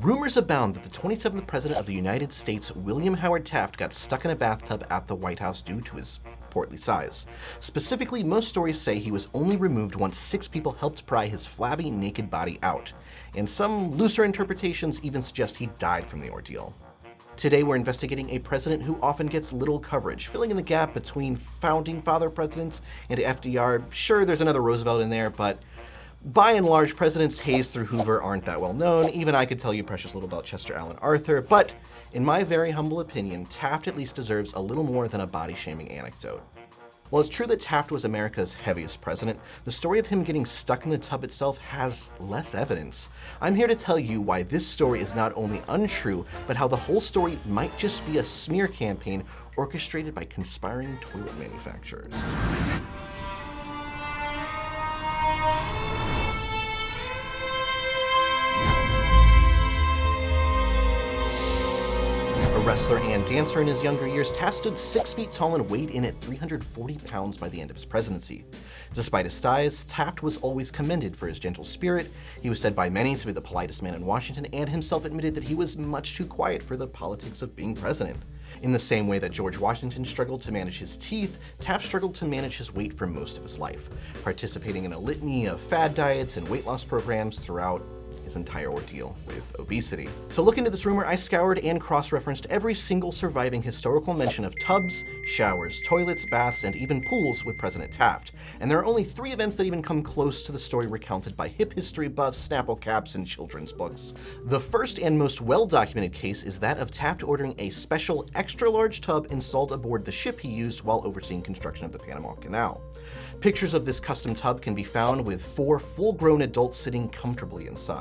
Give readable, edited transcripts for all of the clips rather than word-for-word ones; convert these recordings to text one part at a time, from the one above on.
Rumors abound that the 27th President of the United States, William Howard Taft, got stuck in a bathtub at the White House due to his portly size. Specifically, most stories say he was only removed once 6 people helped pry his flabby, naked body out, and some looser interpretations even suggest he died from the ordeal. Today we're investigating a president who often gets little coverage, filling in the gap between founding father presidents and FDR. Sure, there's another Roosevelt in there, but by and large, presidents Hayes through Hoover aren't that well known. Even I could tell you precious little about Chester Alan Arthur, but in my very humble opinion, Taft at least deserves a little more than a body-shaming anecdote. While it's true that Taft was America's heaviest president, the story of him getting stuck in the tub itself has less evidence. I'm here to tell you why this story is not only untrue, but how the whole story might just be a smear campaign orchestrated by conspiring toilet manufacturers. A wrestler and dancer in his younger years, Taft stood 6 feet tall and weighed in at 340 pounds by the end of his presidency. Despite his size, Taft was always commended for his gentle spirit. He was said by many to be the politest man in Washington, and himself admitted that he was much too quiet for the politics of being president. In the same way that George Washington struggled to manage his teeth, Taft struggled to manage his weight for most of his life, participating in a litany of fad diets and weight loss programs throughout his entire ordeal with obesity. To look into this rumor, I scoured and cross-referenced every single surviving historical mention of tubs, showers, toilets, baths, and even pools with President Taft. And there are only 3 events that even come close to the story recounted by hip history buffs, Snapple caps, and children's books. The first and most well-documented case is that of Taft ordering a special extra-large tub installed aboard the ship he used while overseeing construction of the Panama Canal. Pictures of this custom tub can be found with 4 full-grown adults sitting comfortably inside.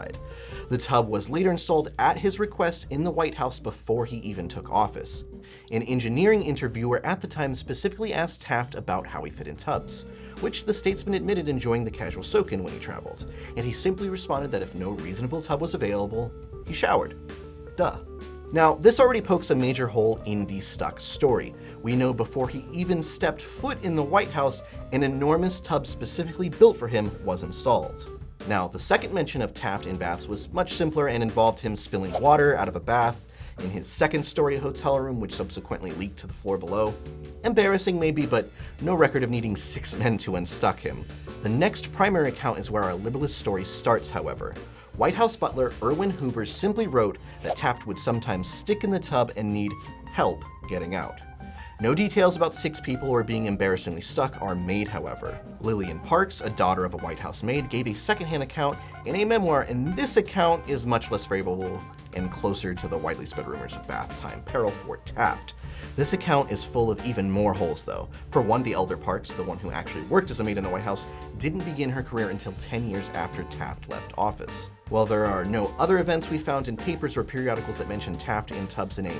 The tub was later installed at his request in the White House before he even took office. An engineering interviewer at the time specifically asked Taft about how he fit in tubs, which the statesman admitted enjoying the casual soak-in when he traveled, and he simply responded that if no reasonable tub was available, he showered. Duh. Now, this already pokes a major hole in the stuck story. We know before he even stepped foot in the White House, an enormous tub specifically built for him was installed. Now, the second mention of Taft in baths was much simpler and involved him spilling water out of a bath in his second-story hotel room, which subsequently leaked to the floor below. Embarrassing maybe, but no record of needing 6 men to unstuck him. The next primary account is where our libelous story starts, however. White House butler Erwin Hoover simply wrote that Taft would sometimes stick in the tub and need help getting out. No details about 6 people or being embarrassingly stuck are made, however. Lillian Parks, a daughter of a White House maid, gave a secondhand account in a memoir, and this account is much less favorable and closer to the widely spread rumors of bath time peril for Taft. This account is full of even more holes, though. For one, the elder Parks, the one who actually worked as a maid in the White House, didn't begin her career until 10 years after Taft left office. While there are no other events we found in papers or periodicals that mention Taft in tubs in a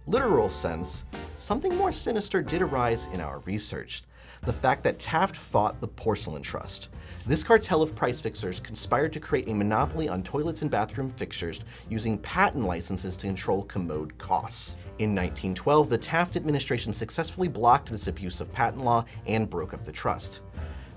literal sense, something more sinister did arise in our research. The fact that Taft fought the Porcelain Trust. This cartel of price fixers conspired to create a monopoly on toilets and bathroom fixtures using patent licenses to control commode costs. In 1912, the Taft administration successfully blocked this abuse of patent law and broke up the trust.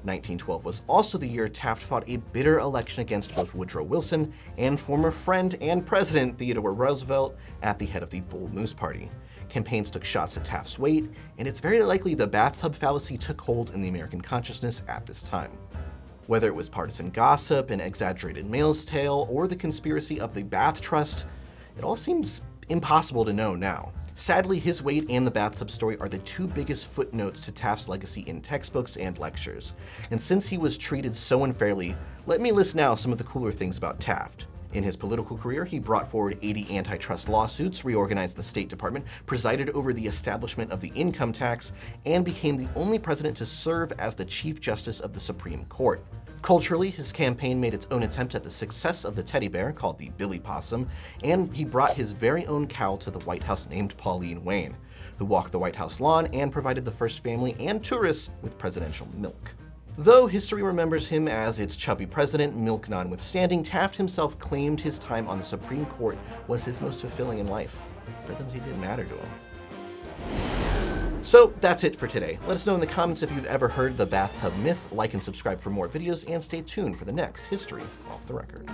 1912 was also the year Taft fought a bitter election against both Woodrow Wilson and former friend and President Theodore Roosevelt at the head of the Bull Moose Party. Campaigns took shots at Taft's weight, and it's very likely the bathtub fallacy took hold in the American consciousness at this time. Whether it was partisan gossip, an exaggerated male's tale, or the conspiracy of the Bath Trust, it all seems impossible to know now. Sadly, his weight and the bathtub story are the 2 biggest footnotes to Taft's legacy in textbooks and lectures. And since he was treated so unfairly, let me list now some of the cooler things about Taft. In his political career, he brought forward 80 antitrust lawsuits, reorganized the State Department, presided over the establishment of the income tax, and became the only president to serve as the Chief Justice of the Supreme Court. Culturally, his campaign made its own attempt at the success of the teddy bear, called the Billy Possum, and he brought his very own cow to the White House named Pauline Wayne, who walked the White House lawn and provided the first family and tourists with presidential milk. Though history remembers him as its chubby president, milk notwithstanding, Taft himself claimed his time on the Supreme Court was his most fulfilling in life. Presidency didn't matter to him. So that's it for today. Let us know in the comments if you've ever heard the bathtub myth, like and subscribe for more videos, and stay tuned for the next History Off the Record.